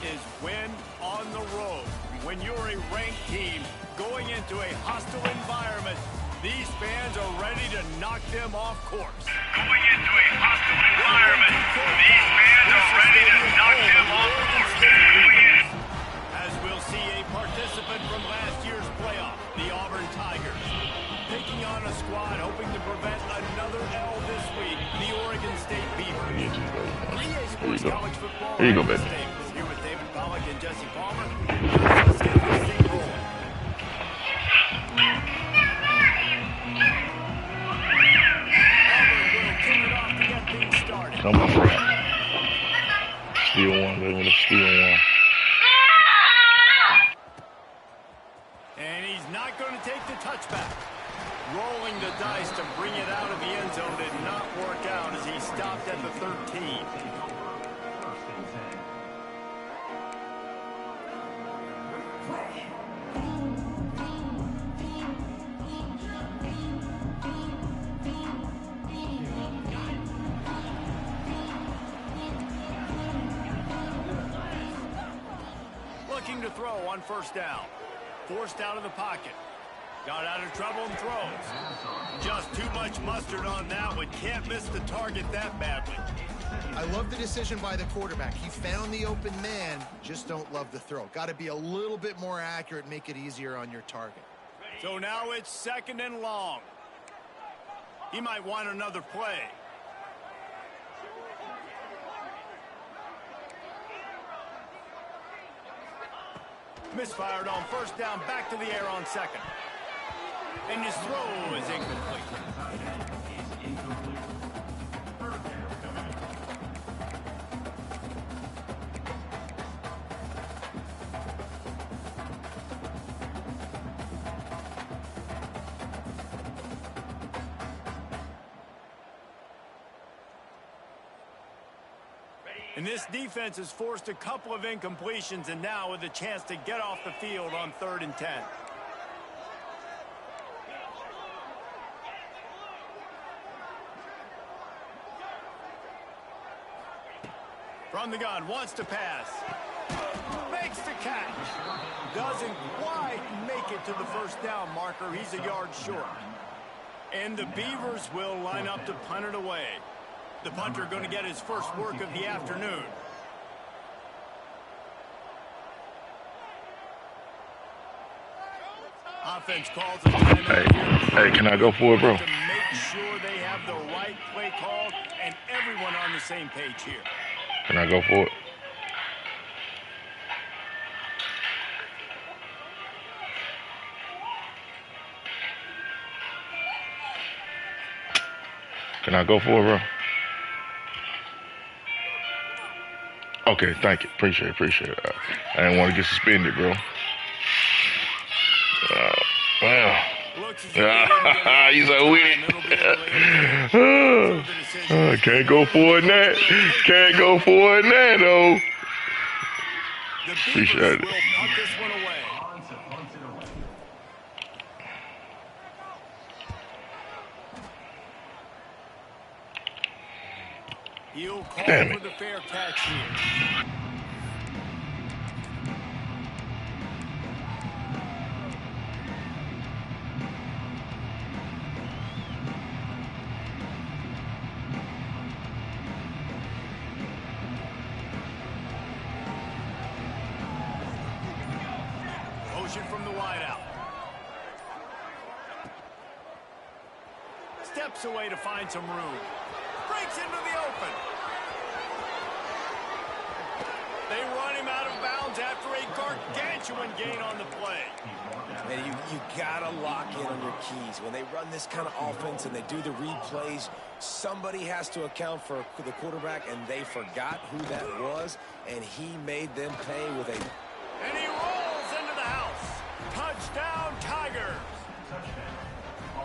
is win on the road. When you're a ranked team going into a hostile environment, these fans are ready to knock them off course. Going into a hostile environment, these fans are ready to knock them off course. As we'll see a participant from last year's playoff, the Auburn Tigers, taking on a squad hoping to prevent another L this week, the Oregon State Beavers. Here you go, baby. Here with David Pollack and Jesse Palmer. Let's get this thing rolling. Auburn will kick it off to get things started. Come on, bro. Steal one, baby. Steal one. And he's not going to take the touchback. Rolling the dice to bring it out of the end zone did not work out as he stopped at the 13. Looking to throw on first down. Forced out of the pocket. Got out of trouble and throws. Just too much mustard on that one. Can't miss the target that badly. I love the decision by the quarterback. He found the open man, just don't love the throw. Got to be a little bit more accurate, make it easier on your target. So now it's 2nd and long. He might want another play. Misfired on first down, back to the air on 2nd. And his throw is incomplete. And this defense has forced a couple of incompletions, and now with a chance to get off the field on 3rd and 10. From the gun, wants to pass. Makes the catch. Doesn't quite make it to the first down marker. He's a yard short. And the Beavers will line up to punt it away. The punter going to get his first work of the afternoon. Offense calls a timeout. Hey, can I go for it, bro? To make sure they have the right play call and everyone on the same page here. Can I go for it? Can I go for it, bro? Okay, thank you. Appreciate it. I didn't want to get suspended, bro. Well. He's like, with it. Can't go for it now. Can't go for it now, though. Appreciate it. He'll call Damn it. for the fair catch here. Motion from the wideout. Steps away to find some room. Breaks into the open. They run him out of bounds after a gargantuan gain on the play. Man, you gotta lock in on your keys. When they run this kind of offense and they do the replays, somebody has to account for the quarterback, and they forgot who that was, and he made them pay with a... And he rolls into the house. Touchdown, Tigers.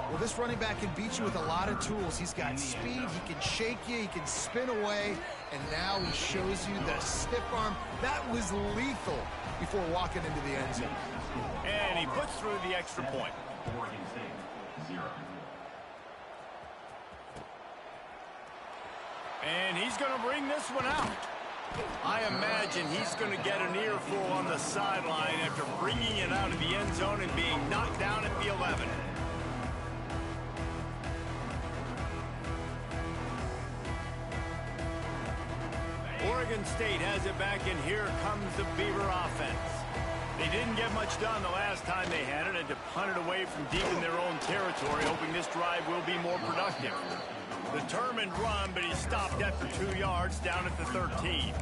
Well, this running back can beat you with a lot of tools. He's got speed, he can shake you, he can spin away, and now he shows you the stiff arm. That was lethal before walking into the end zone. And he puts through the extra point. And he's going to bring this one out. I imagine he's going to get an earful on the sideline after bringing it out of the end zone and being knocked down at the 11. Oregon State has it back, and here comes the Beaver offense. They didn't get much done the last time they had it, and to punt it away from deep in their own territory, hoping this drive will be more productive. Determined run, but he stopped after 2 yards down at the 13.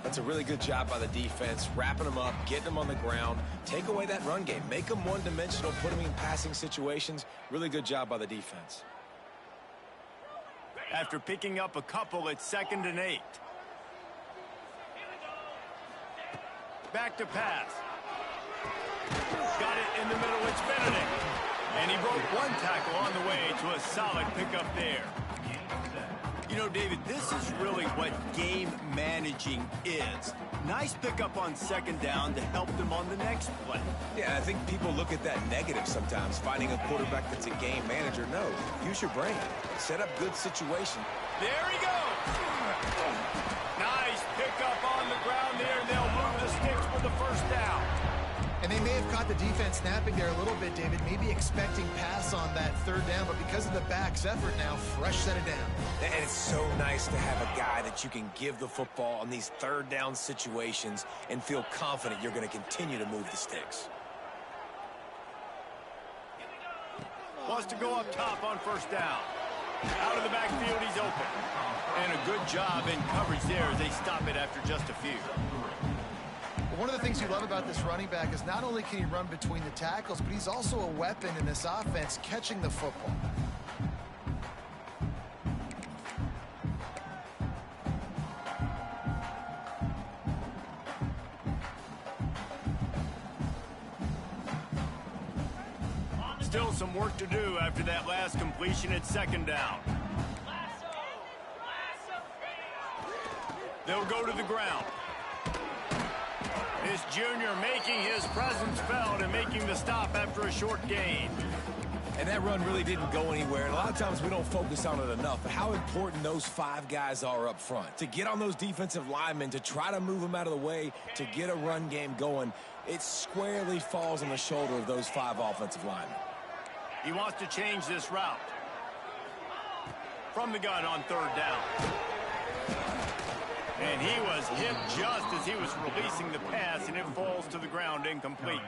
That's a really good job by the defense, wrapping them up, getting them on the ground, take away that run game, make them one-dimensional, put them in passing situations. Really good job by the defense. After picking up a couple, it's 2nd and 8. Back to pass. Got it in the middle. It's Benedict. And he broke one tackle on the way to a solid pickup there. You know, David, this is really what game managing is. Nice pickup on 2nd down to help them on the next play. Yeah, I think people look at that negative sometimes, finding a quarterback that's a game manager. No, use your brain. Set up good situation. There he goes. Nice pickup on the ground there. They'll move the sticks for the 1st down. And they may have caught the defense snapping there a little bit, David, maybe expecting pass on that 3rd down, but because of the back's effort now, fresh set it down. And it's so nice to have a guy that you can give the football on these 3rd down situations and feel confident you're going to continue to move the sticks. Wants to go up top on 1st down. Out of the backfield, he's open. And a good job in coverage there as they stop it after just a few. One of the things you love about this running back is not only can he run between the tackles, but he's also a weapon in this offense catching the football. Still some work to do after that last completion at 2nd down. They'll go to the ground. This junior making his presence felt and making the stop after a short gain. And that run really didn't go anywhere. And a lot of times we don't focus on it enough, but how important those 5 guys are up front. To get on those defensive linemen, to try to move them out of the way, to get a run game going, it squarely falls on the shoulder of those 5 offensive linemen. He wants to change this route. From the gun on 3rd down. And he was hit just as he was releasing the pass, and it falls to the ground incomplete.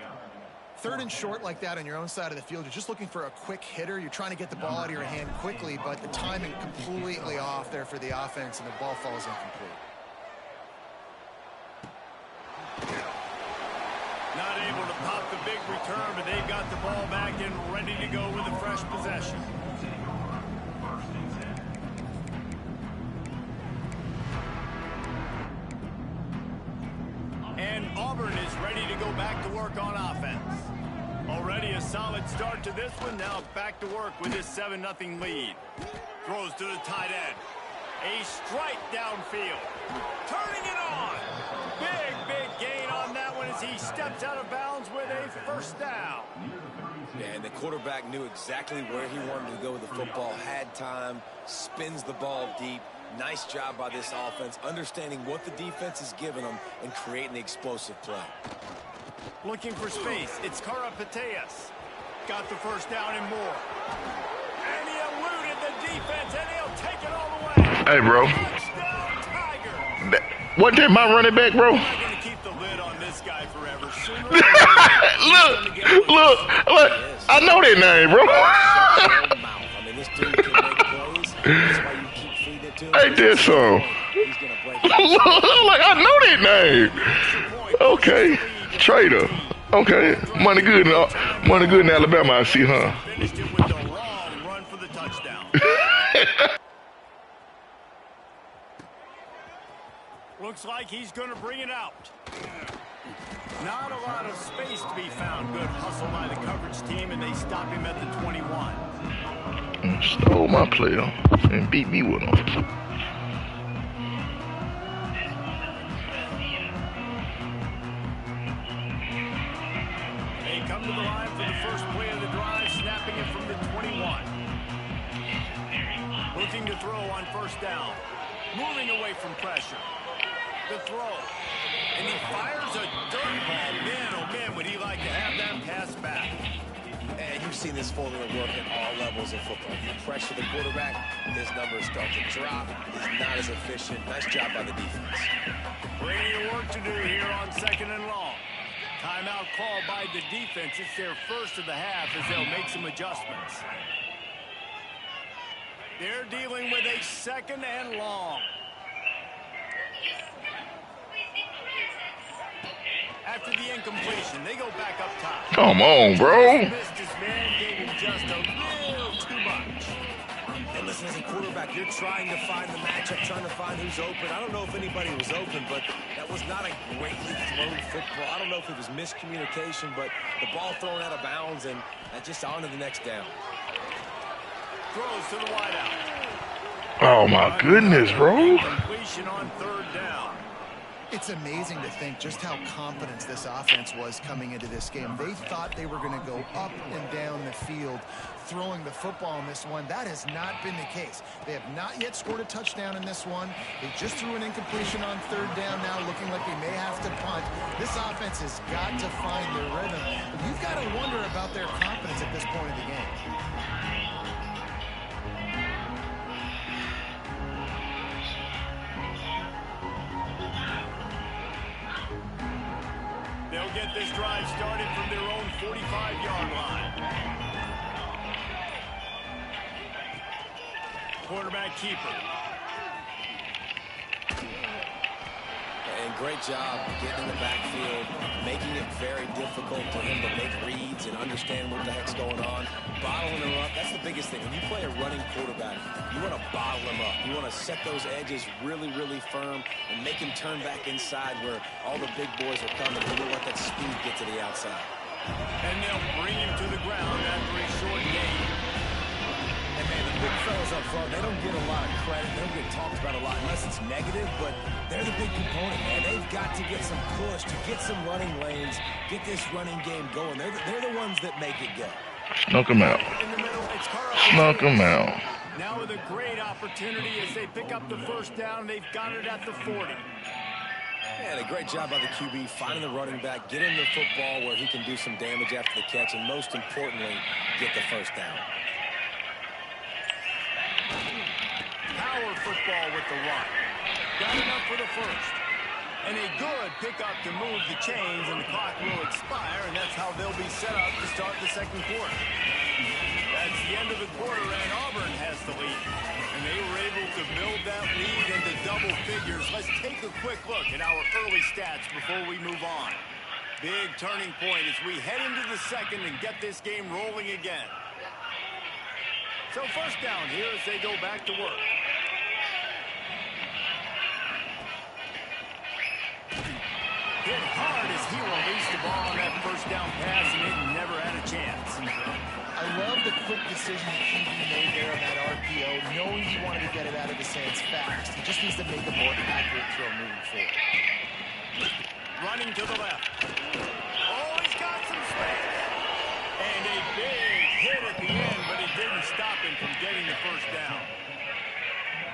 3rd and short like that on your own side of the field, you're just looking for a quick hitter. You're trying to get the ball out of your hand quickly, but the timing completely off there for the offense, and the ball falls incomplete. Not able to pop the big return, but they've got the ball back and ready to go with a fresh possession. And Auburn is ready to go back to work on offense. Already a solid start to this one. Now back to work with his 7-0 lead. Throws to the tight end. A strike downfield. Turning it on. Big gain on that one as he steps out of bounds with a 1st down. Yeah, and the quarterback knew exactly where he wanted to go with the football, had time, spins the ball deep. Nice job by this offense, understanding what the defense is giving them and creating the explosive play. Looking for space. It's Karapateas. Got the 1st down and more. And he eluded the defense, and he'll take it all the way. Hey, bro. Touchdown, Tiger. Wasn't that my running back, bro? I'm not going to keep the lid on this guy forever. Look. I know that name, bro. I mean, this dude can make plays. That's why you keep feeding it to him. I did so. He's going to break Like, I know that name. Okay. Trader. Okay. Money good in Alabama, I see, huh? Finished it with the long run for the touchdown. Looks like he's going to bring it out. Not a lot of space to be found. Good hustle by the coverage team, and they stop him at the 21. Stole my player and beat me with him. They come to the line for the first play of the drive, snapping it from the 21. Looking to throw on 1st down. Moving away from pressure. the throw. And he fires a dirt ball. Man, oh man, would he like to have that pass back. And you've seen this formula work at all levels of football. You pressure the quarterback, his numbers start to drop. He's not as efficient. Nice job by the defense. Plenty of work to do here on 2nd and long. Timeout called by the defense. It's their first of the half as they'll make some adjustments. They're dealing with a 2nd and long. After the incompletion, they go back up top. Come on, bro. Missed his man, gave him just a little too much. And listen, as a quarterback, you're trying to find the matchup, trying to find who's open. I don't know if anybody was open, but that was not a greatly thrown football. I don't know if it was miscommunication, but the ball thrown out of bounds, and just on to the next down. Throws to the wideout. Oh, my goodness, bro. Completion on 3rd down. It's amazing to think just how confident this offense was coming into this game. They thought they were going to go up and down the field throwing the football in this one. That has not been the case. They have not yet scored a touchdown in this one. They just threw an incompletion on 3rd down now, looking like they may have to punt. This offense has got to find their rhythm. You've got to wonder about their confidence at this point in the game. They'll get this drive started from their own 45-yard line. Quarterback keeper. And great job getting in the backfield, making it very difficult for him to make reads and understand what the heck's going on. Bottling him up, that's the biggest thing. When you play a running quarterback, you want to bottle him up. You want to set those edges really, really firm and make him turn back inside where all the big boys are coming. You don't let that speed get to the outside. And they'll bring him to the ground after a short gain. And man, the big fellas up front, they don't get a lot of credit. They don't get talked about a lot unless it's negative, but they're the big component, man. They've got to get some push, to get some running lanes, get this running game going. They're the ones that make it go. Snuck him out. In the middle, it's Snuck him out. Now with a great opportunity as they pick up the 1st down. They've got it at the 40. And a great job by the QB, finding the running back, getting the football where he can do some damage after the catch, and most importantly, get the 1st down. Power football with the run. Got enough for the 1st. And a good pickup to move the chains, and the clock will expire, and that's how they'll be set up to start the 2nd quarter. That's the end of the quarter, and Auburn has the lead. And they were able to build that lead into double figures. Let's take a quick look at our early stats before we move on. Big turning point as we head into the 2nd and get this game rolling again. So 1st down here as they go back to work. Hit hard as he released the ball on that 1st down pass, and it never had a chance. I love the quick decision the QB made there on that RPO, knowing he wanted to get it out of his hands fast. He just needs to make a more accurate throw moving forward. Running to the left. Oh, he's got some space. And a big hit at the end, but it didn't stop him from getting the 1st down.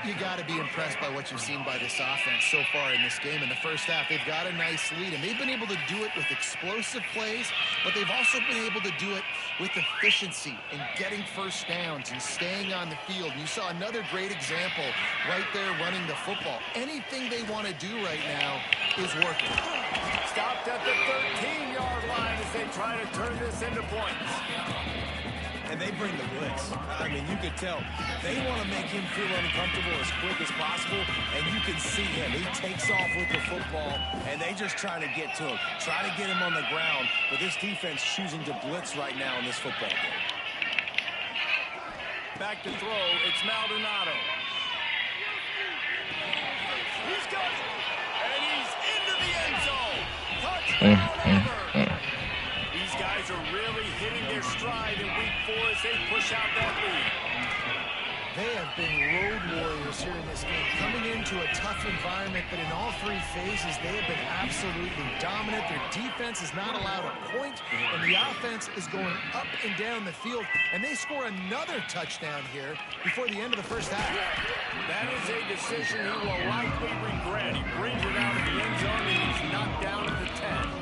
You got to be impressed by what you've seen by this offense so far in this game. In the 1st half, they've got a nice lead, and they've been able to do it with explosive plays, but they've also been able to do it with efficiency and getting 1st downs and staying on the field. And you saw another great example right there running the football. Anything they want to do right now is working. Stopped at the 13-yard line as they try to turn this into points. And they bring the blitz. I mean, you could tell they want to make him feel uncomfortable as quick as possible, and you can see him. He takes off with the football, and they just try to get to him, try to get him on the ground. But this defense choosing to blitz right now in this football game. Back to throw, it's Maldonado. He's got it, and he's into the end zone. Touchdown, Auburn. These guys are really hitting their stride in week 4 as they push out that lead. They have been road warriors here in this game, coming into a tough environment, but in all three phases, they have been absolutely dominant. Their defense is not allowed a point, and the offense is going up and down the field, and they score another touchdown here before the end of the first half. That is a decision he will likely regret. He brings it out of the end zone, and he's knocked down at the 10.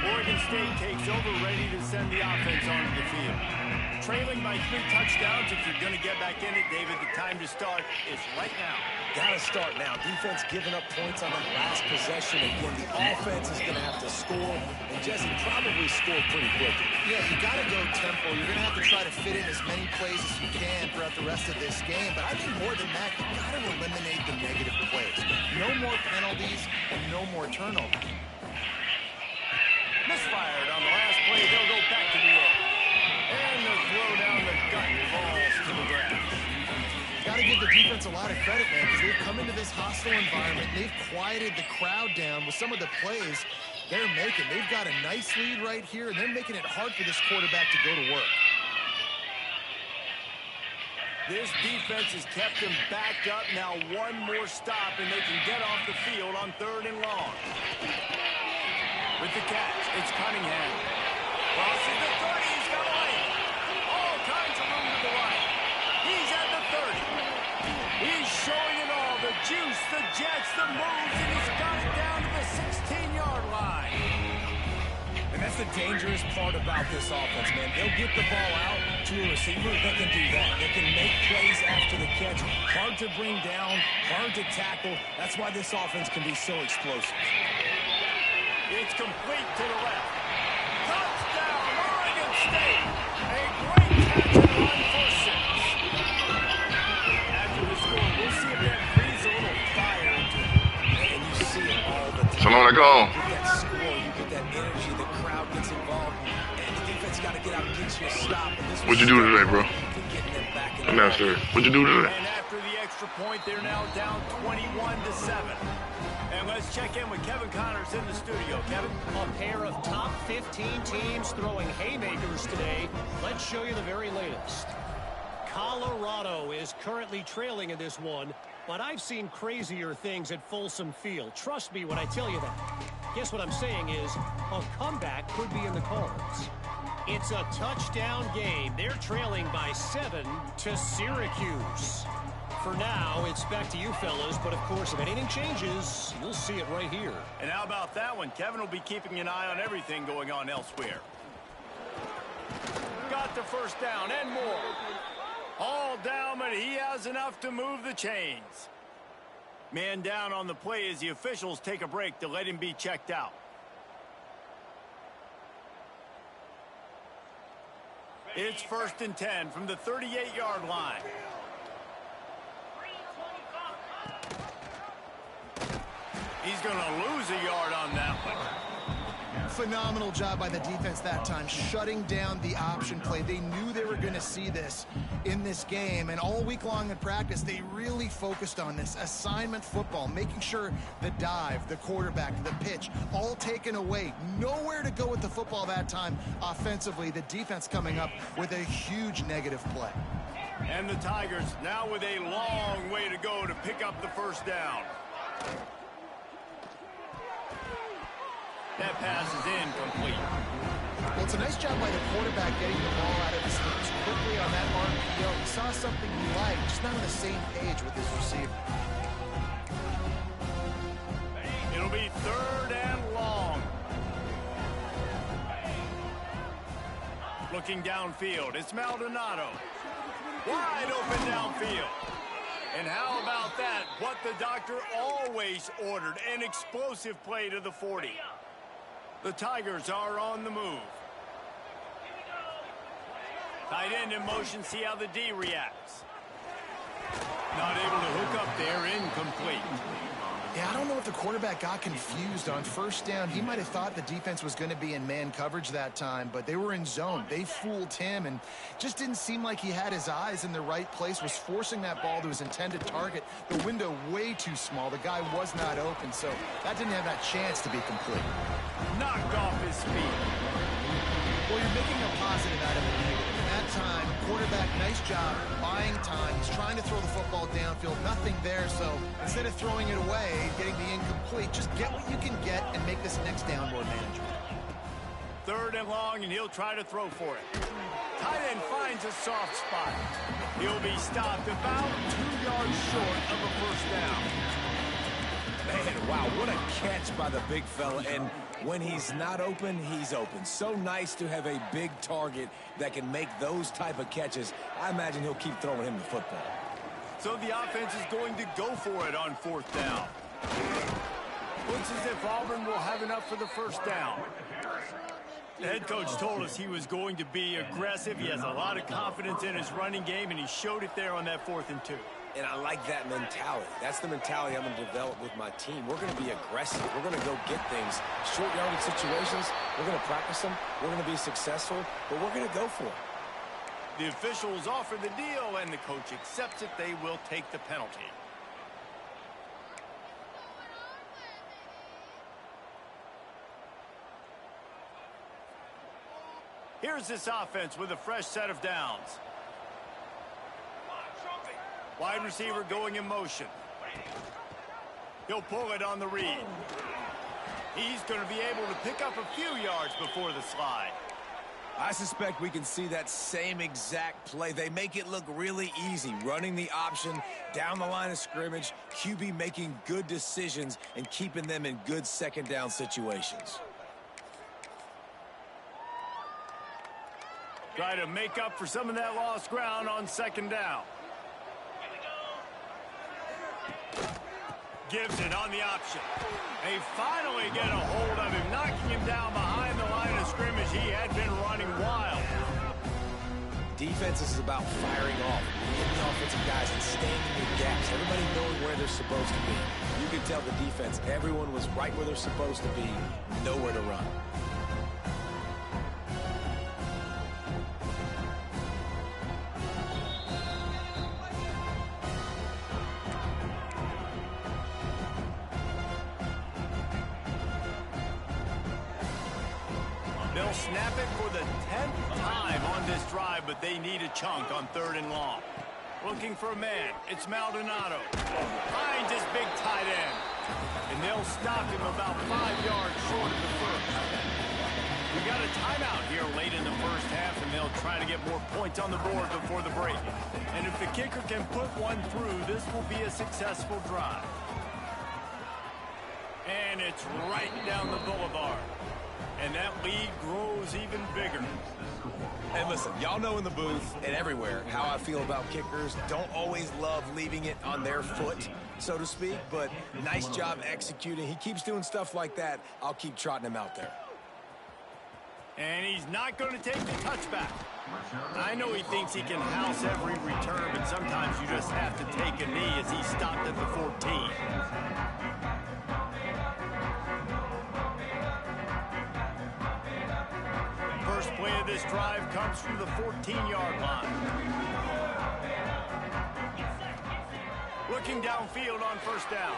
Oregon State takes over, ready to send the offense onto the field. Trailing by 3 touchdowns. If you're going to get back in it, David, the time to start is right now. Got to start now. Defense giving up points on that last possession. Again, the offense is going to have to score, and Jesse probably score pretty quickly. Yeah, you got to go tempo. You're going to have to try to fit in as many plays as you can throughout the rest of this game. But I think more than that, you got to eliminate the negative plays. No more penalties and no more turnovers. Misfired on the last play. They'll go back to the air. And the throw down the gut falls to the ground. Got to give the defense a lot of credit, man, because they've come into this hostile environment. They've quieted the crowd down with some of the plays they're making. They've got a nice lead right here, and they're making it hard for this quarterback to go to work. This defense has kept them backed up. Now one more stop, and they can get off the field on 3rd and long. With the catch, it's Cunningham. Crosses the 30, he's got a lane. All kinds of room to the right. He's at the 30. He's showing it all. The juice, the jets, the moves, and he's got it down to the 16-yard line. And that's the dangerous part about this offense, man. They'll get the ball out to a receiver that can do that. They can make plays after the catch. Hard to bring down, hard to tackle. That's why this offense can be so explosive. It's complete to the left. Touchdown, Oregon State. A great catch and run for 6. After the score, we'll see if that breathes a little fire into it. And you see it all the time. Someone go. You get that score, you get that energy, the crowd gets involved, and the defense got to get out and get you a stop. What'd you do today, bro? I'm not sure. What'd you do today? And after the extra point, they're now down 21-7. And let's check in with Kevin Connors in the studio. Kevin? A pair of top 15 teams throwing haymakers today. Let's show you the very latest. Colorado is currently trailing in this one, but I've seen crazier things at Folsom Field. Trust me when I tell you that. Guess what I'm saying is a comeback could be in the cards. It's a touchdown game. They're trailing by 7 to Syracuse. For now, it's back to you fellas, but of course, if anything changes, you'll see it right here. And how about that one? Kevin will be keeping an eye on everything going on elsewhere. Got the first down and more. All down, but he has enough to move the chains. Man down on the play as the officials take a break to let him be checked out. It's 1st and 10 from the 38-yard line. He's going to lose a yard on that one. Phenomenal job by the defense that time, shutting down the option play. They knew they were going to see this in this game, and all week long in practice, they really focused on this assignment football, making sure the dive, the quarterback, the pitch, all taken away. Nowhere to go with the football that time offensively. The defense coming up with a huge negative play. And the Tigers now with a long way to go to pick up the first down. That pass is incomplete. Well, it's a nice job by the quarterback getting the ball out of his hands quickly on that RPO. He saw something he liked, just not on the same page with his receiver. It'll be 3rd and long. Looking downfield, it's Maldonado. Wide open downfield. And how about that? What the doctor always ordered, an explosive play to the 40. The Tigers are on the move. Tight end in motion, see how the D reacts. Not able to hook up there, incomplete. Yeah, I don't know if the quarterback got confused on first down. He might have thought the defense was going to be in man coverage that time, but they were in zone. They fooled him and just didn't seem like he had his eyes in the right place, was forcing that ball to his intended target. The window way too small. The guy was not open, so that didn't have that chance to be complete. Knocked off his feet. Well, you're making a positive out of a negative. In that time, quarterback, nice job buying time. He's trying to throw the football downfield. Nothing there, so instead of throwing it away, getting the incomplete, just get what you can get and make this next down more manageable. 3rd and long, and he'll try to throw for it. Tight end finds a soft spot. He'll be stopped about 2 yards short of a first down. Man, wow, what a catch by the big fella. And when he's not open, he's open. So nice to have a big target that can make those type of catches. I imagine he'll keep throwing him the football. So the offense is going to go for it on 4th down. Looks as if Auburn will have enough for the first down. The head coach told us he was going to be aggressive. He has a lot of confidence in his running game, and he showed it there on that 4th and 2. And I like that mentality. That's the mentality I'm going to develop with my team. We're going to be aggressive. We're going to go get things. Short yardage situations, we're going to practice them. We're going to be successful, but we're going to go for it. The officials offer the deal, and the coach accepts it. They will take the penalty. Here's this offense with a fresh set of downs. Wide receiver going in motion. He'll pull it on the read. He's going to be able to pick up a few yards before the slide. I suspect we can see that same exact play. They make it look really easy, running the option down the line of scrimmage, QB making good decisions and keeping them in good 2nd down situations. Try to make up for some of that lost ground on 2nd down. Gibson on the option. They finally get a hold of him, knocking him down behind the line of scrimmage. He had been running wild. Defense is about firing off, getting the offensive guys and staying in your gaps. Everybody knowing where they're supposed to be. You can tell the defense, everyone was right where they're supposed to be, nowhere to run. They'll snap it for the 10th time on this drive, but they need a chunk on 3rd and long. Looking for a man. It's Maldonado. Finds his big tight end. And they'll stop him about 5 yards short of the first. We got a timeout here late in the first half, and they'll try to get more points on the board before the break. And if the kicker can put one through, this will be a successful drive. And it's right down the boulevard. And that lead grows even bigger. And listen, y'all know in the booth and everywhere how I feel about kickers. Don't always love leaving it on their foot, so to speak, but nice job executing. He keeps doing stuff like that. I'll keep trotting him out there. And he's not going to take the touchback. I know he thinks he can house every return, but sometimes you just have to take a knee as he stopped at the 14. First play of this drive comes from the 14-yard line. Looking downfield on 1st down.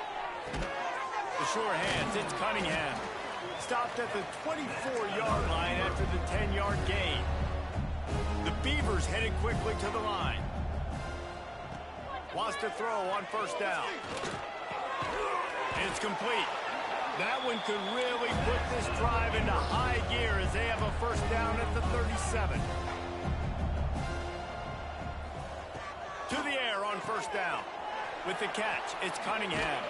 The sure hands, it's Cunningham. Stopped at the 24-yard line after the 10-yard gain. The Beavers headed quickly to the line. Wants to throw on 1st down. It's complete. That one could really put this drive into high gear as they have a 1st down at the 37. To the air on 1st down. With the catch, it's Cunningham.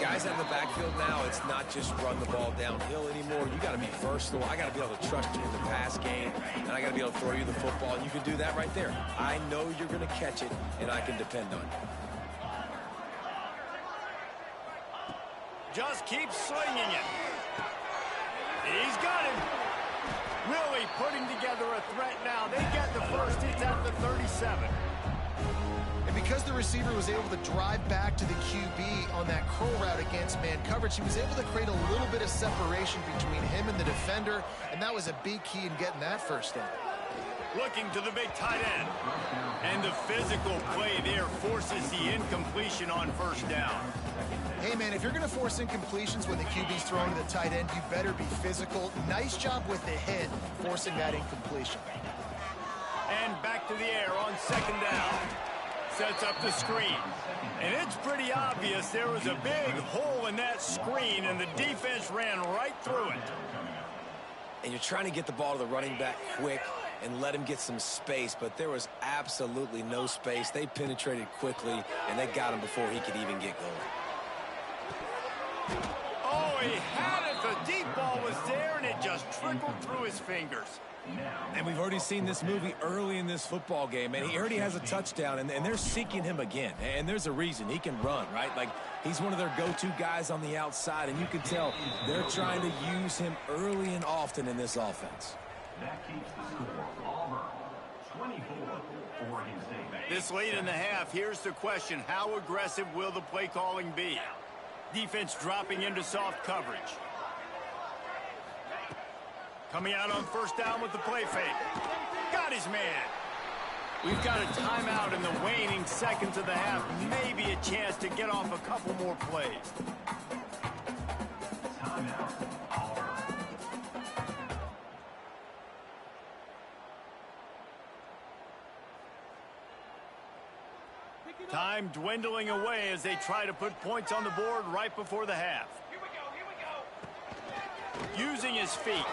Guys out in the backfield now, it's not just run the ball downhill anymore. You got to be versatile. I got to be able to trust you in the pass game, and I got to be able to throw you the football, and you can do that right there. I know you're going to catch it, and I can depend on you. Just keep slinging it. He's got him. Really putting together a threat now. They get the first. It's at the 37. And because the receiver was able to drive back to the QB on that curl route against man coverage, he was able to create a little bit of separation between him and the defender, and that was a big key in getting that 1st down. looking to the big tight end. And the physical play there forces the incompletion on first down. Hey, man, if you're going to force incompletions when the QB's throwing to the tight end, you better be physical. Nice job with the hit, forcing that incompletion. And back to the air on second down. Sets up the screen. And it's pretty obvious there was a big hole in that screen, and the defense ran right through it. And you're trying to get the ball to the running back quick and let him get some space, but there was absolutely no space. They penetrated quickly, and they got him before he could even get going. Oh, he had it. The deep ball was there, and it just trickled through his fingers. And we've already seen this movie early in this football game, and he already has a touchdown, and they're seeking him again. And there's a reason. He can run, right? Like, he's one of their go-to guys on the outside, and you can tell they're trying to use him early and often in this offense. That keeps the score. Auburn, 24, Oregon State. This late in the half, here's the question. How aggressive will the play calling be? Defense dropping into soft coverage. Coming out on first down with the play fake. Got his man. We've got a timeout in the waning seconds of the half. Maybe a chance to get off a couple more plays. Time dwindling away as they try to put points on the board right before the half. Using his feet.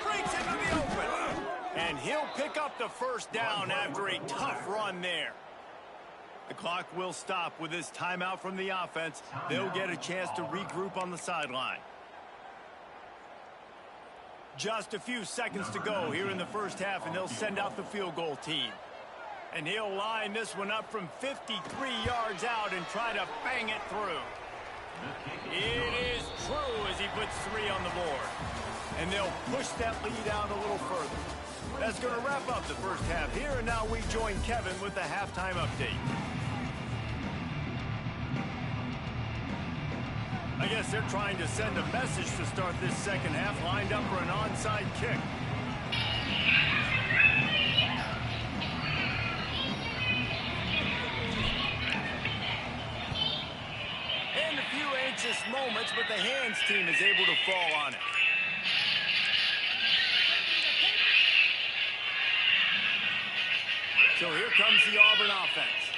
Breaks into the open. And he'll pick up the first down after a tough run there. The clock will stop with this timeout from the offense. They'll get a chance to regroup on the sideline. Just a few seconds to go here in the first half, and they'll send out the field goal team. And he'll line this one up from 53 yards out and try to bang it through. It is true as he puts 3 on the board. And they'll push that lead out a little further. That's going to wrap up the first half here, and now we join Kevin with the halftime update. I guess they're trying to send a message to start this second half, lined up for an onside kick. And a few anxious moments, but the hands team is able to fall on it. So here comes the Auburn offense.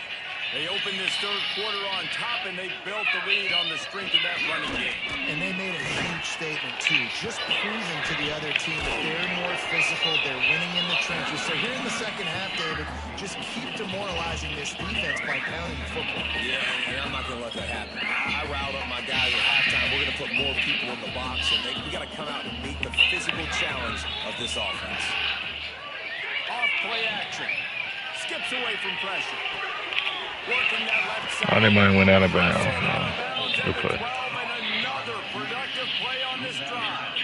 They open this third quarter on top, and they built the lead on the strength of that running game. And they made a huge statement, too, just proving to the other team that they're more physical, they're winning in the trenches. So here in the second half, David, just keep demoralizing this defense by pounding the football. Yeah, and I'm not going to let that happen. I riled up my guys at halftime. We're going to put more people in the box, and we got to come out and meet the physical challenge of this offense. Off play action. Skips away from pressure. Working that left side. I think mine went out of bounds. Good play. And another productive play on this drive.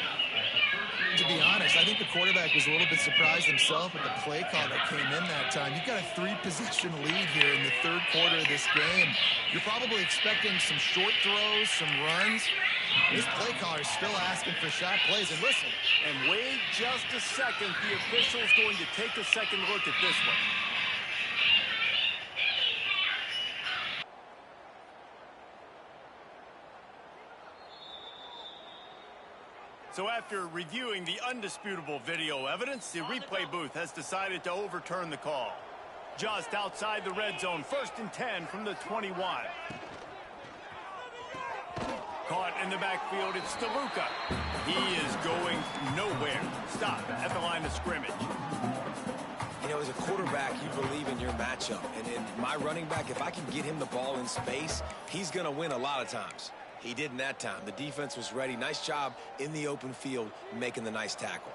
To be honest, I think the quarterback was a little bit surprised himself with the play call that came in that time. You've got a 3-possession lead here in the third quarter of this game. You're probably expecting some short throws, some runs. This play caller is still asking for shot plays. And listen. And wait just a second. The official's going to take a second look at this one. So after reviewing the undisputable video evidence, the replay booth has decided to overturn the call. Just outside the red zone, 1st and 10 from the 21. Caught in the backfield, it's DeLuca. He is going nowhere. Stop at the line of scrimmage. You know, as a quarterback, you believe in your matchup. And in my running back, if I can get him the ball in space, he's going to win a lot of times. He didn't that time. The defense was ready. Nice job in the open field making the nice tackle.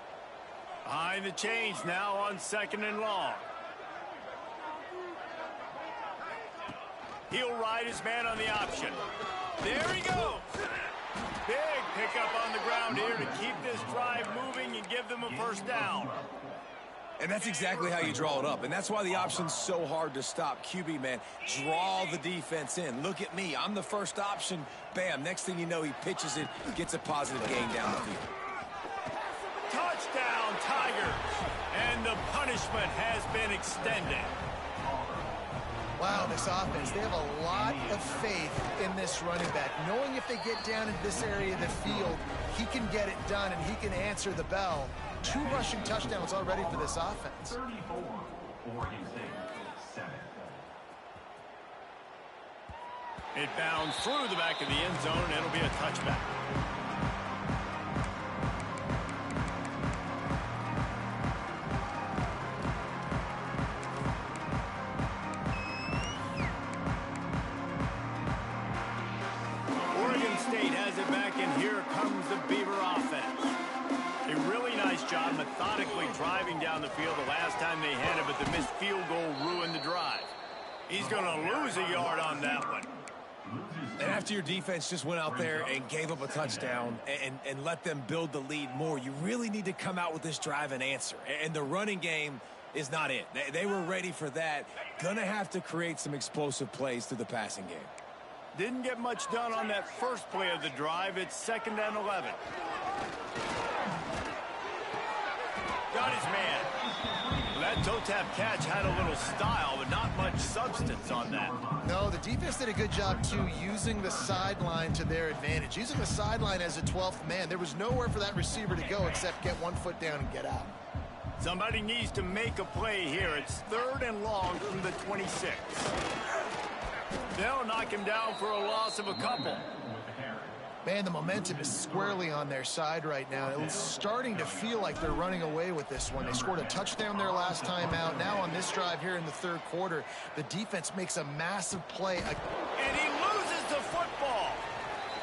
Behind the chains now on 2nd and long. He'll ride his man on the option. There he goes. Big pickup on the ground here to keep this drive moving and give them a first down. And that's exactly how you draw it up. And that's why the option's so hard to stop. QB, man, draw the defense in. Look at me. I'm the first option. Bam. Next thing you know, he pitches it, gets a positive gain down the field. Touchdown, Tigers. And the punishment has been extended. Wow, this offense, they have a lot of faith in this running back. Knowing if they get down in this area of the field, he can get it done and he can answer the bell. 2 rushing touchdowns already for this offense. 34, Oregon State, 7. It bounds through the back of the end zone, and it'll be a touchback. Oregon State has it back, and here comes the Beaver offense. A really nice job methodically driving down the field the last time they had it, but the missed field goal ruined the drive. He's going to lose a yard on that one. And after your defense just went out there and gave up a touchdown and let them build the lead more, you really need to come out with this drive and answer. And the running game is not it. They were ready for that. Gonna have to create some explosive plays through the passing game. Didn't get much done on that first play of the drive. It's 2nd and 11. Got his man. That toe tap catch had a little style, but not much substance on that. No, the defense did a good job, too, using the sideline to their advantage. Using the sideline as a 12th man. There was nowhere for that receiver to go except get 1 foot down and get out. Somebody needs to make a play here. It's 3rd and long from the 26. They'll knock him down for a loss of a couple. Man, the momentum is squarely on their side right now. It's starting to feel like they're running away with this one. They scored a touchdown their last time out. Now on this drive here in the 3rd quarter, the defense makes a massive play. And he loses the football.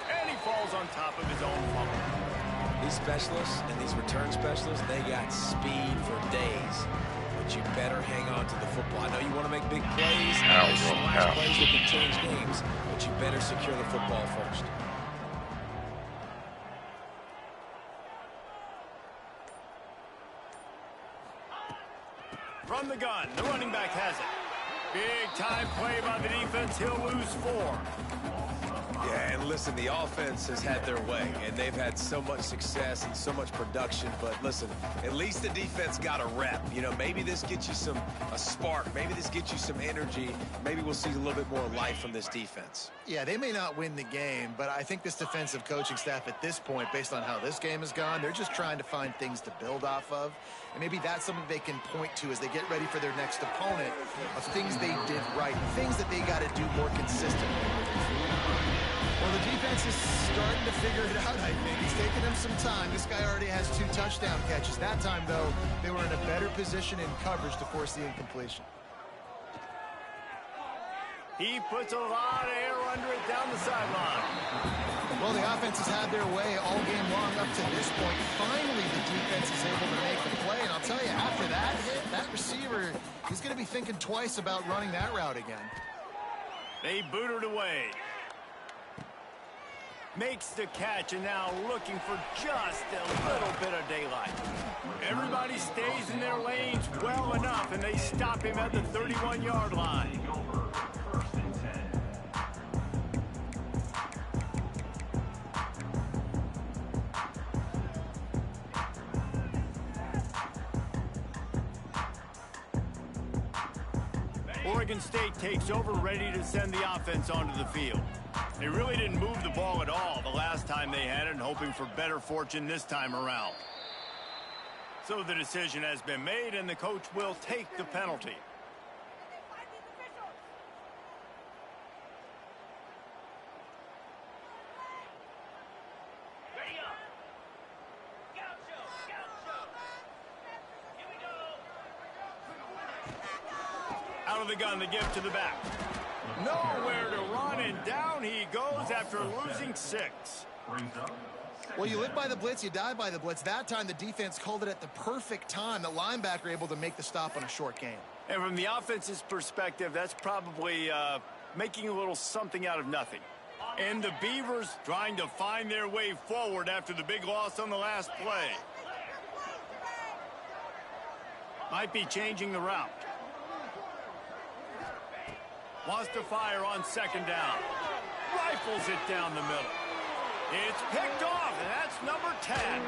And he falls on top of his own fumble. These specialists and these return specialists, they got speed for days. But you better hang on to the football. I know you want to make big plays. Splash plays that can change games, but you better secure the football first. From the gun, the running back has it. Big time play by the defense. He'll lose 4. Yeah, and listen, the offense has had their way, and they've had so much success and so much production. But listen, at least the defense got a rep. You know, maybe this gets you a spark. Maybe this gets you some energy. Maybe we'll see a little bit more life from this defense. Yeah, they may not win the game, but I think this defensive coaching staff at this point, based on how this game has gone, they're just trying to find things to build off of. And maybe that's something they can point to as they get ready for their next opponent of things they did right, things that they got to do more consistently. Well, the defense is starting to figure it out, I think. It's taking them some time. This guy already has 2 touchdown catches. That time, though, they were in a better position in coverage to force the incompletion. He puts a lot of air under it down the sideline. Well, the offense has had their way all game long up to this point. Finally, the defense is able to make the play. And I'll tell you, after that hit, that receiver, he's going to be thinking twice about running that route again. They boot it away. Makes the catch, and now looking for just a little bit of daylight. Everybody stays in their lanes well enough, and they stop him at the 31-yard line. Oregon State takes over, ready to send the offense onto the field. They really didn't move the ball at all the last time they had it, and hoping for better fortune this time around. So the decision has been made, and the coach will take the penalty. Out of the gun, the give to the back. Nowhere to run, and down he goes after losing 6. Well, you live by the blitz, you die by the blitz. That time, the defense called it at the perfect time. The linebacker able to make the stop on a short gain. And from the offense's perspective, that's probably making a little something out of nothing. And the Beavers trying to find their way forward after the big loss on the last play. Might be changing the route. Wants to fire on 2nd down. Rifles it down the middle. It's picked off, and that's number 10.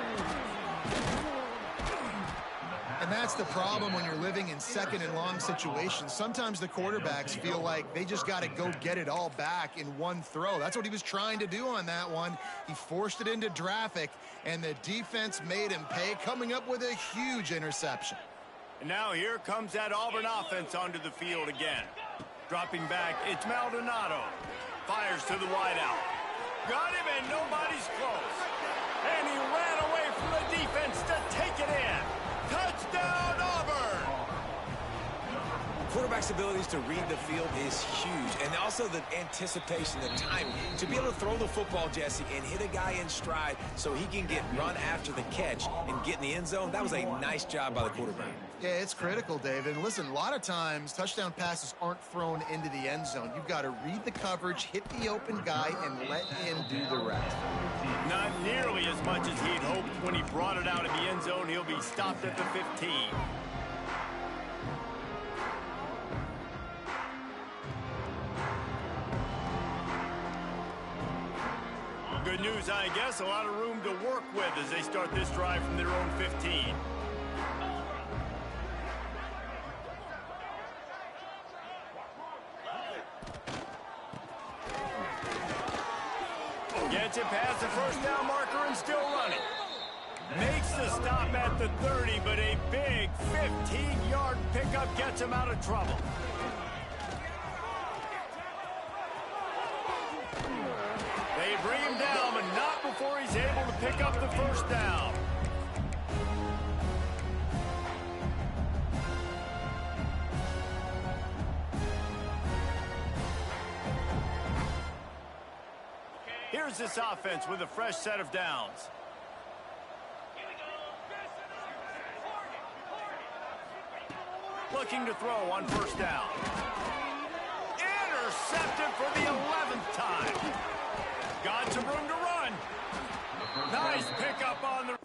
And that's the problem when you're living in second and long situations. Sometimes the quarterbacks feel like they just got to go get it all back in one throw. That's what he was trying to do on that one. He forced it into traffic, and the defense made him pay, coming up with a huge interception. And now here comes that Auburn offense onto the field again. Dropping back, it's Maldonado. Fires to the wideout. Got him, and nobody's close. And he ran away from the defense to take it in. Touchdown, Auburn! Quarterback's abilities to read the field is huge, and also the anticipation, the timing. To be able to throw the football, Jesse, and hit a guy in stride so he can get run after the catch and get in the end zone, that was a nice job by the quarterback. Yeah, it's critical, David. Listen, a lot of times touchdown passes aren't thrown into the end zone. You've got to read the coverage, hit the open guy, and let him do the rest. Not nearly as much as he'd hoped when he brought it out of the end zone. He'll be stopped at the 15. Good news, I guess. A lot of room to work with as they start this drive from their own 15. Gets it past the first down marker and still running. Makes the stop at the 30, but a big 15-yard pickup gets him out of trouble. They bring him down, but not before he's able to pick up the first down. Here's this offense with a fresh set of downs. Looking to throw on first down. Intercepted for the 11th time. Got some room to run. Nice pickup on the...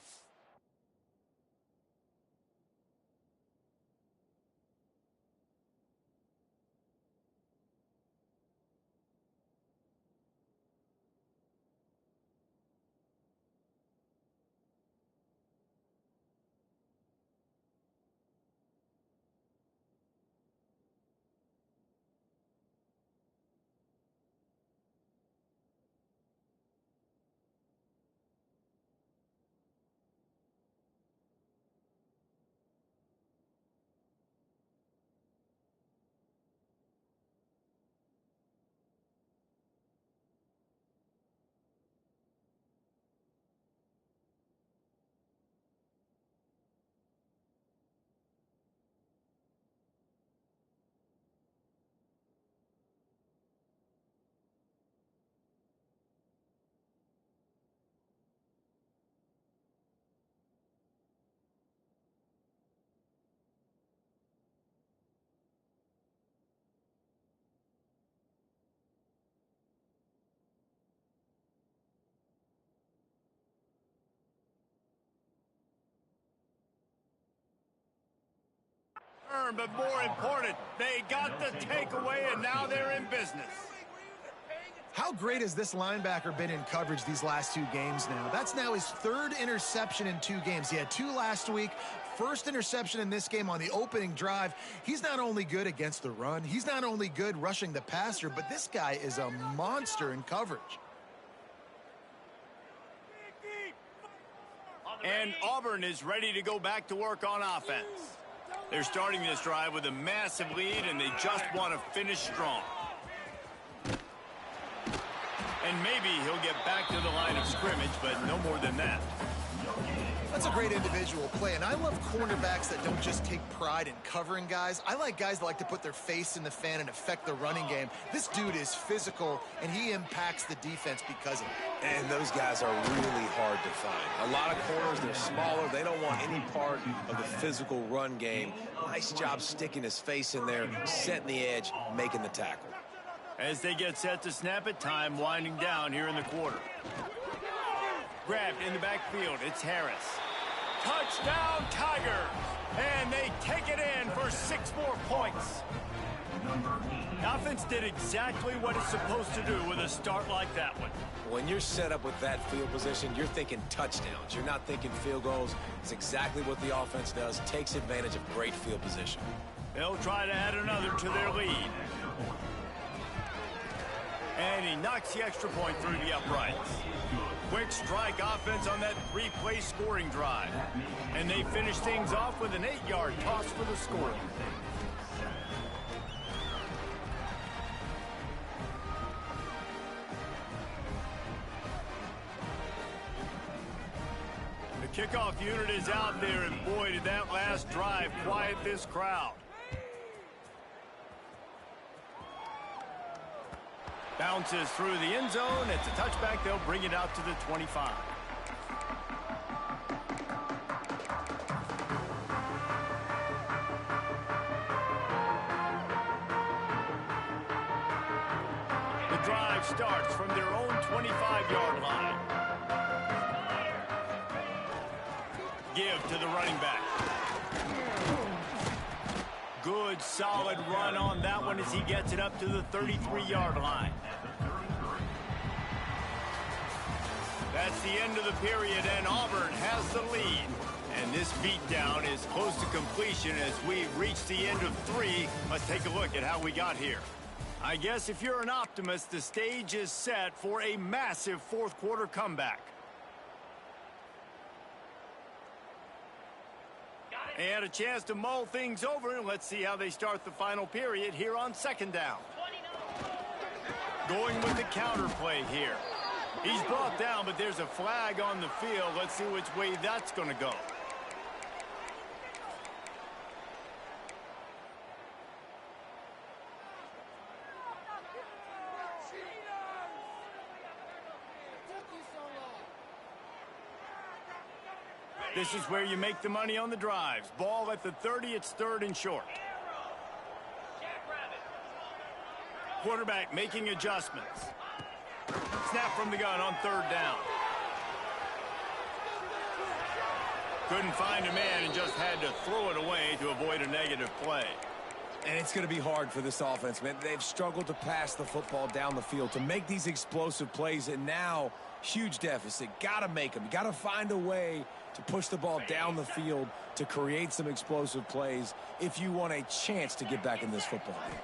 But more important, they got the takeaway, and now they're in business. How great has this linebacker been in coverage these last two games now? That's now his third interception in 2 games. He had 2 last week. First interception in this game on the opening drive. He's not only good against the run, he's not only good rushing the passer, but this guy is a monster in coverage. And Auburn is ready to go back to work on offense. They're starting this drive with a massive lead, and they just want to finish strong. And maybe he'll get back to the line of scrimmage, but no more than that. That's a great individual play, and I love cornerbacks that don't just take pride in covering guys. I like guys that like to put their face in the fan and affect the running game. This dude is physical, and he impacts the defense because of it. And those guys are really hard to find. A lot of corners, they're smaller. They don't want any part of the physical run game. Nice job sticking his face in there, setting the edge, making the tackle. As they get set to snap it, time winding down here in the quarter. Grabbed in the backfield, it's Harris. Touchdown, Tigers! And they take it in for 6 more points. Offense did exactly what it's supposed to do with a start like that one. When you're set up with that field position, you're thinking touchdowns. You're not thinking field goals. It's exactly what the offense does. Takes advantage of great field position. They'll try to add another to their lead. And he knocks the extra point through the uprights. Quick strike offense on that three-play scoring drive. And they finish things off with an 8-yard toss for the score. The kickoff unit is out there, and boy, did that last drive quiet this crowd. Bounces through the end zone. It's a touchback. They'll bring it out to the 25. The drive starts from their own 25-yard line. Give to the running back. Good, solid run on that one as he gets it up to the 33-yard line. That's the end of the period, and Auburn has the lead. And this beatdown is close to completion as we reach the end of 3. Let's take a look at how we got here. I guess if you're an optimist, the stage is set for a massive fourth-quarter comeback. They had a chance to mull things over, and let's see how they start the final period here on second down. Going with the counter play here. He's brought down, but there's a flag on the field. Let's see which way that's going to go. This is where you make the money on the drives. Ball at the 30, it's third and short. Quarterback making adjustments. Snap from the gun on third down. Couldn't find a man and just had to throw it away to avoid a negative play. And it's going to be hard for this offense, man. They've struggled to pass the football down the field to make these explosive plays, and now huge deficit. Got to make them. Got to find a way to push the ball down the field to create some explosive plays if you want a chance to get back in this football game.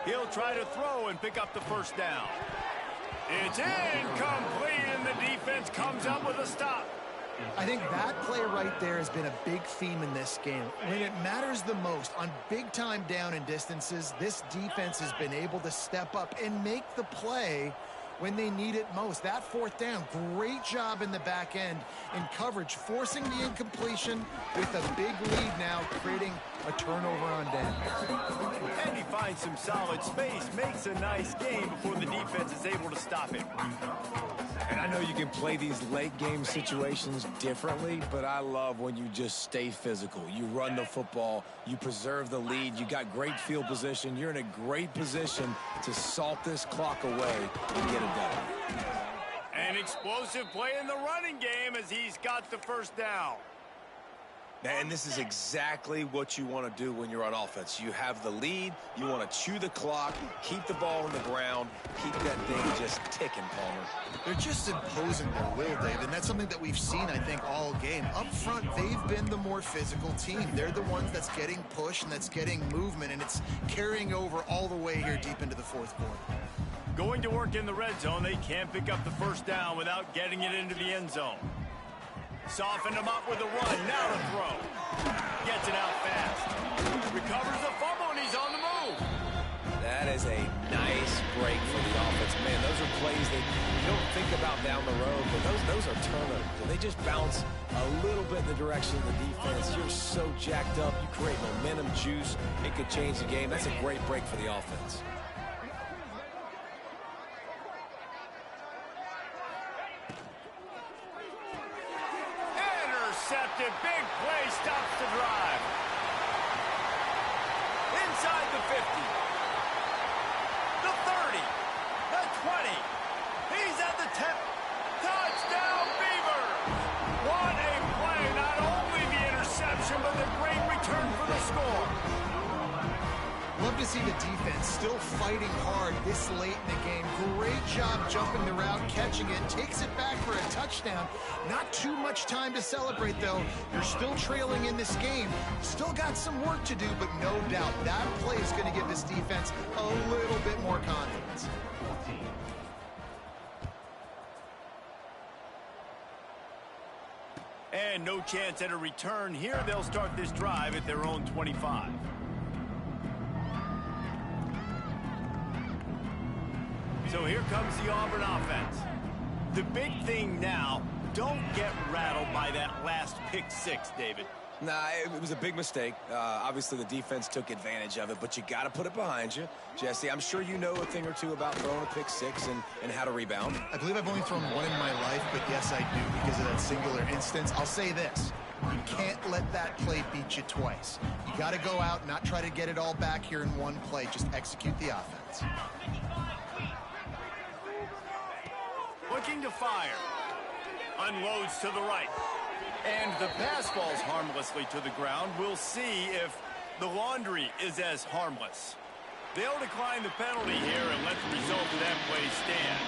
He'll try to throw and pick up the first down. It's incomplete, and the defense comes up with a stop. I think that play right there has been a big theme in this game. When it matters the most, on big-time down and distances, this defense has been able to step up and make the play when they need it most. That fourth down, great job in the back end in coverage, forcing the incompletion with a big lead now, creating a turnover on down. And he finds some solid space, makes a nice game before the defense is able to stop him. And I know you can play these late game situations differently, but I love when you just stay physical. You run the football, you preserve the lead, you got great field position, you're in a great position to salt this clock away and get it done. An explosive play in the running game as he's got the first down. And this is exactly what you want to do when you're on offense. You have the lead, you want to chew the clock, keep the ball on the ground, keep that thing just ticking, Palmer. They're just imposing their will, Dave, and that's something that we've seen, I think, all game. Up front, they've been the more physical team. They're the ones that's getting push and that's getting movement, and it's carrying over all the way here deep into the fourth quarter. Going to work in the red zone, they can't pick up the first down without getting it into the end zone. Softened him up with a run, now to throw. Gets it out fast. Recovers the fumble, and he's on the move. That is a nice break for the offense. Man, those are plays that you don't think about down the road, but those are turnovers. And they just bounce a little bit in the direction of the defense. You're so jacked up. You create momentum, juice. It could change the game. That's a great break for the offense. Intercepted. Big play stops the drive. Inside the 50. The 30. The 20. He's at the 10. Touchdown, Beavers! What a play. Not only the interception, but the great return for the score. Love to see the defense still fighting hard this late in the game. Great job jumping the route, catching it, takes it back for a touchdown. Not too much time to celebrate, though. You're still trailing in this game. Still got some work to do, but no doubt that play is going to give this defense a little bit more confidence. And no chance at a return here. They'll start this drive at their own 25. So here comes the Auburn offense. The big thing now, don't get rattled by that last pick six, David. Nah, it was a big mistake. Obviously, the defense took advantage of it, but you got to put it behind you. Jesse, I'm sure you know a thing or two about throwing a pick six and how to rebound. I believe I've only thrown one in my life, but yes, I do because of that singular instance. I'll say this. You can't let that play beat you twice. You got to go out and not try to get it all back here in one play. Just execute the offense. Looking to fire. Unloads to the right. And the pass falls harmlessly to the ground. We'll see if the laundry is as harmless. They'll decline the penalty here and let the result of that play stand.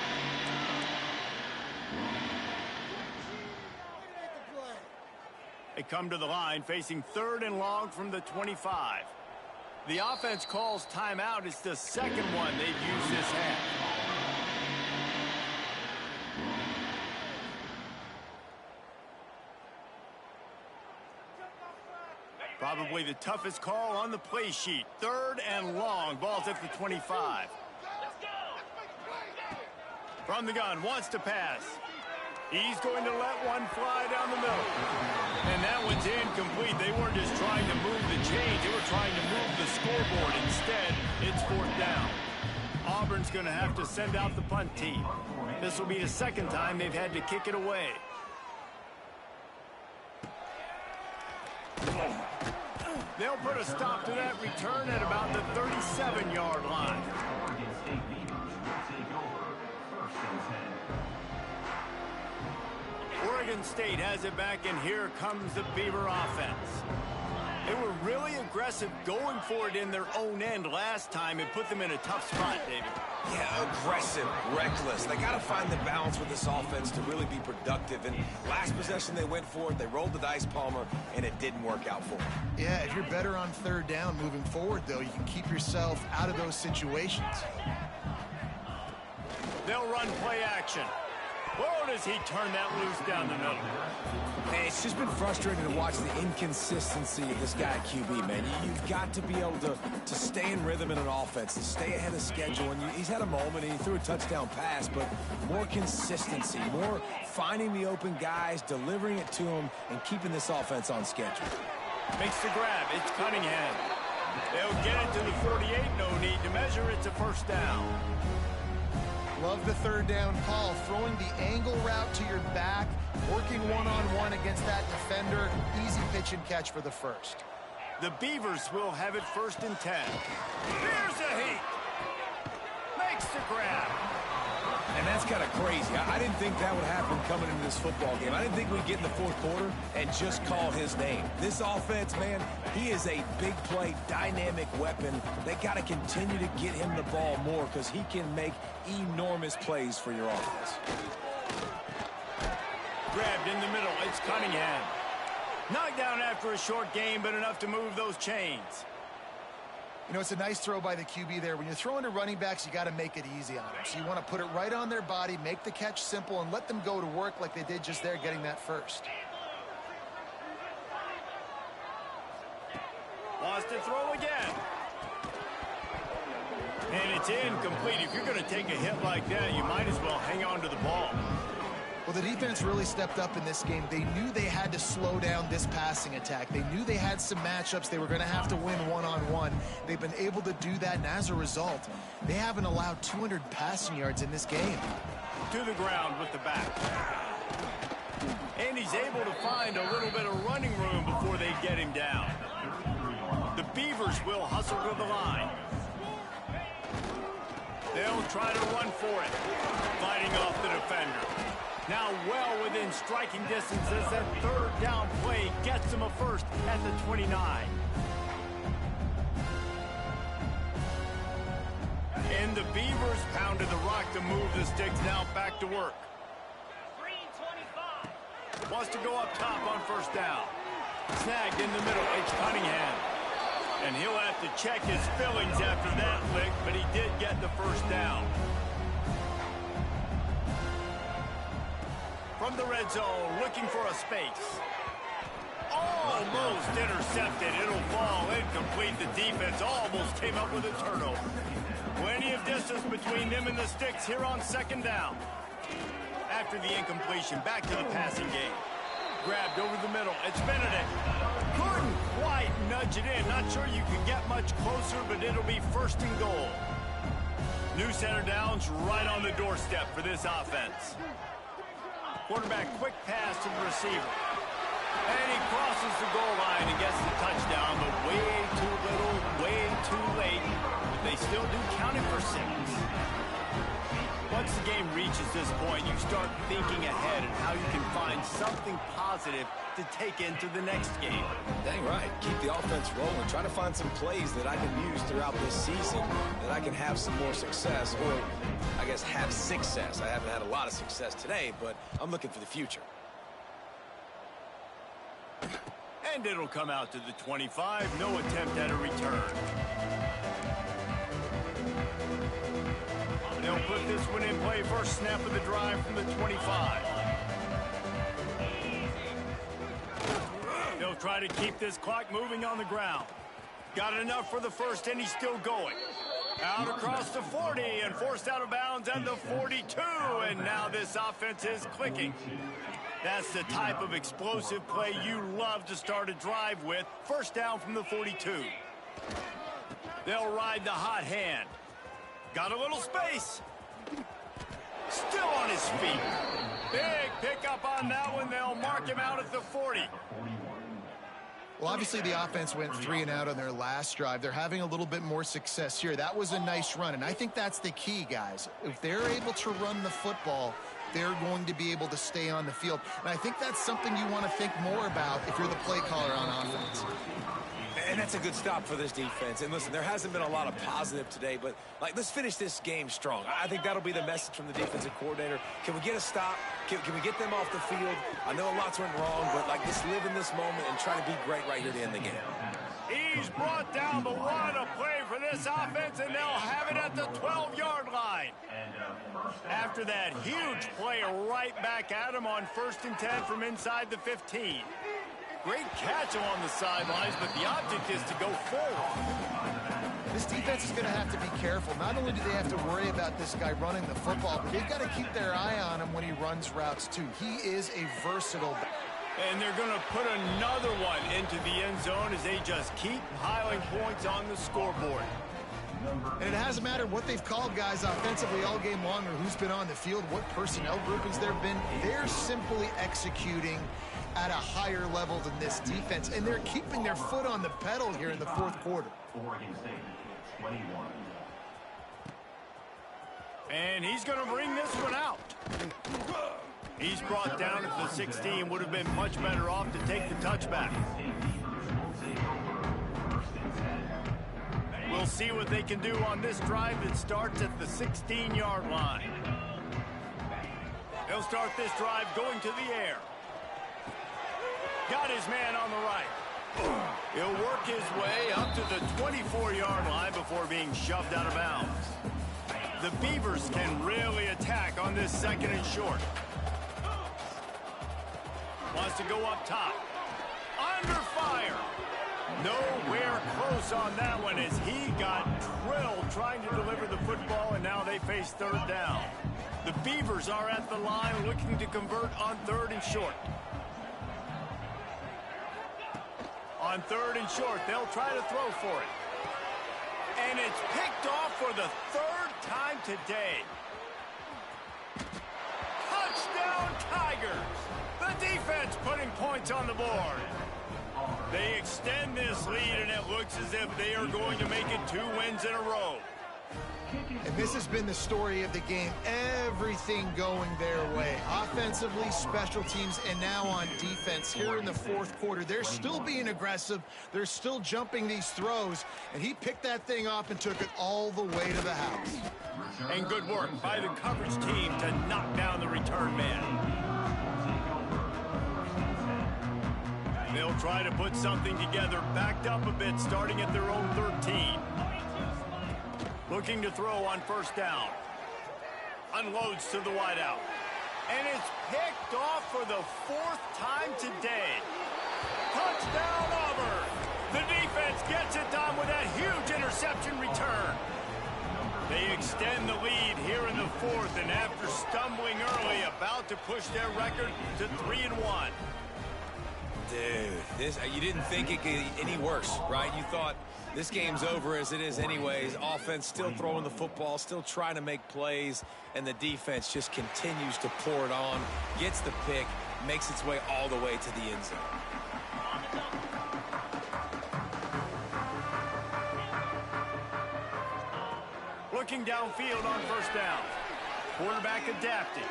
They come to the line facing 3rd and long from the 25. The offense calls timeout. It's the second one they've used this half. Probably the toughest call on the play sheet. 3rd and long. Ball's at the 25. From the gun, wants to pass. He's going to let one fly down the middle. And that one's incomplete. They weren't just trying to move the chains. They were trying to move the scoreboard. Instead, it's 4th down. Auburn's going to have to send out the punt team. This will be the second time they've had to kick it away. They'll put a stop to that return at about the 37-yard line. Oregon State has it back, and here comes the Beaver offense. They were really aggressive going for it in their own end last time and put them in a tough spot, David. Yeah, aggressive, reckless. They got to find the balance with this offense to really be productive. And last possession they went for it, they rolled the dice, Palmer, and it didn't work out for them. Yeah, if you're better on 3rd down moving forward, though, you can keep yourself out of those situations. They'll run play action. Whoa, does he turn that loose down the middle? Man, it's just been frustrating to watch the inconsistency of this guy at QB, man. You've got to be able to stay in rhythm in an offense, to stay ahead of schedule. And he's had a moment, and he threw a touchdown pass, but more consistency, more finding the open guys, delivering it to them, and keeping this offense on schedule. Makes the grab. It's Cunningham. They'll get it to the 48. No need to measure. It's a 1st down. Love the 3rd down call, throwing the angle route to your back, working one-on-one against that defender. Easy pitch and catch for the 1st. The Beavers will have it 1st and 10. Here's a heat. Makes the grab. And that's kind of crazy. I didn't think that would happen coming into this football game. I didn't think we'd get in the 4th quarter and just call his name. This offense, man, he is a big play, dynamic weapon. They got to continue to get him the ball more because he can make enormous plays for your offense. Grabbed in the middle. It's Cunningham. Knocked down after a short game, but enough to move those chains. You know, it's a nice throw by the QB there. When you're throwing to running backs, you got to make it easy on them. So you want to put it right on their body, make the catch simple, and let them go to work like they did just there, getting that 1st. Wants to throw again. And it's incomplete. If you're going to take a hit like that, you might as well hang on to the ball. Well, the defense really stepped up in this game. They knew they had to slow down this passing attack. They knew they had some matchups they were going to have to win one-on-one. They've been able to do that, and as a result, they haven't allowed 200 passing yards in this game. To the ground with the back. And he's able to find a little bit of running room before they get him down. The Beavers will hustle to the line. They'll try to run for it. Fighting off the defender. Now well within striking distance as that 3rd down play gets him a 1st at the 29. And the Beavers pounded the rock to move the sticks. Now back to work. Wants to go up top on first down. Snagged in the middle. It's Cunningham. And he'll have to check his fillings after that lick, but he did get the first down. From the red zone, looking for a space. Almost intercepted. It'll fall incomplete. The defense almost came up with a turnover. Plenty of distance between them and the sticks here on second down. After the incompletion, back to the passing game. Grabbed over the middle. It's Benedict. Couldn't quite nudge it in. Not sure you can get much closer, but it'll be first and goal. New center downs right on the doorstep for this offense. Quarterback quick pass to the receiver. And he crosses the goal line and gets the touchdown, but way too little, way too late. But they still do count it for 6. Once the game reaches this point, you start thinking ahead and how you can find something positive to take into the next game. Dang right. Keep the offense rolling. Try to find some plays that I can use throughout this season that I can have some more success, or I guess have success. I haven't had a lot of success today, but I'm looking for the future. And it'll come out to the 25. No attempt at a return. They'll put this one in play. First snap of the drive from the 25. They'll try to keep this clock moving on the ground. Got enough for the first, and he's still going. Out across the 40 and forced out of bounds at the 42. And now this offense is clicking. That's the type of explosive play you love to start a drive with. First down from the 42. They'll ride the hot hand. Got a little space. Still on his feet. Big pickup on that one. They'll mark him out at the 40. Well, obviously the offense went 3 and out on their last drive. They're having a little bit more success here. That was a nice run, and I think that's the key, guys. If they're able to run the football, they're going to be able to stay on the field. And I think that's something you want to think more about if you're the play caller on offense. And that's a good stop for this defense. And listen, there hasn't been a lot of positive today, but let's finish this game strong. I think that'll be the message from the defensive coordinator. Can we get a stop? Can we get them off the field? I know lots went wrong, but let's live in this moment and try to be great right here to end the game. He's brought down, but what a play for this offense, and they'll have it at the 12-yard line. After that huge play right back at him on 1st and 10 from inside the 15. Great catch along the sidelines, but the object is to go forward. This defense is going to have to be careful. Not only do they have to worry about this guy running the football, but they've got to keep their eye on him when he runs routes, too. He is a versatile back. And they're going to put another one into the end zone as they just keep piling points on the scoreboard. And it hasn't mattered what they've called guys offensively all game long or who's been on the field, what personnel groupings there have been. They're simply executing at a higher level than this defense, and they're keeping their foot on the pedal here in the 4th quarter. And he's going to bring this one out. He's brought down at the 16. Would have been much better off to take the touchback. We'll see what they can do on this drive that starts at the 16-yard line. They'll start this drive going to the air. Got his man on the right. He'll work his way up to the 24-yard line before being shoved out of bounds. The Beavers can really attack on this 2nd and short. Wants to go up top. Under fire. Nowhere close on that one as he got drilled trying to deliver the football, and now they face 3rd down. The Beavers are at the line looking to convert on 3rd and short. On 3rd and short, they'll try to throw for it. And it's picked off for the 3rd time today. Touchdown Tigers! The defense putting points on the board. They extend this lead, and it looks as if they are going to make it 2 wins in a row. And this has been the story of the game. Everything going their way. Offensively, special teams, and now on defense here in the fourth quarter. They're still being aggressive. They're still jumping these throws. And he picked that thing up and took it all the way to the house. And good work by the coverage team to knock down the return man. They'll try to put something together, backed up a bit, starting at their own 13. Looking to throw on first down. Unloads to the wideout. And it's picked off for the fourth time today. Touchdown, Auburn! The defense gets it done with that huge interception return. They extend the lead here in the fourth, and after stumbling early, about to push their record to 3-1. Dude, you didn't think it could get any worse, right? You thought this game's over as it is anyways. Offense still throwing the football, still trying to make plays, and the defense just continues to pour it on, gets the pick, makes its way all the way to the end zone. Looking downfield on first down. Quarterback adapting.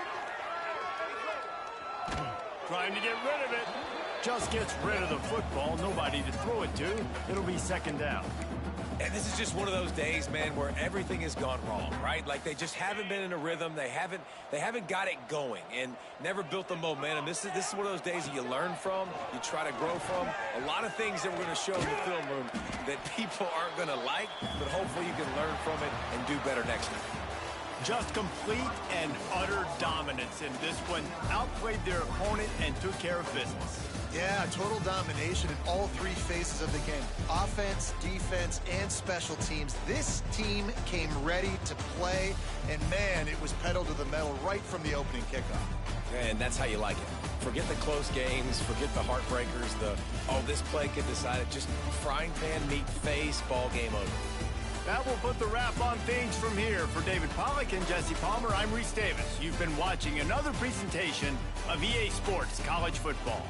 Trying to get rid of it. Just gets rid of the football. Nobody to throw it to. It'll be second down. And this is just one of those days, man, where everything has gone wrong, right? Like they just haven't been in a rhythm. They haven't got it going and never built the momentum. This is one of those days that you learn from, you try to grow from. A lot of things that we're going to show in the film room that people aren't going to like, but hopefully you can learn from it and do better next time. Just complete and utter dominance in this one. Outplayed their opponent and took care of business. Yeah, total domination in all three phases of the game. Offense, defense, and special teams. This team came ready to play, and man, it was pedal to the metal right from the opening kickoff. And that's how you like it. Forget the close games, forget the heartbreakers, this play could decide it. Just frying pan, meat face, ball game over. That will put the wrap on things from here. For David Pollack and Jesse Palmer, I'm Reese Davis. You've been watching another presentation of EA Sports College Football.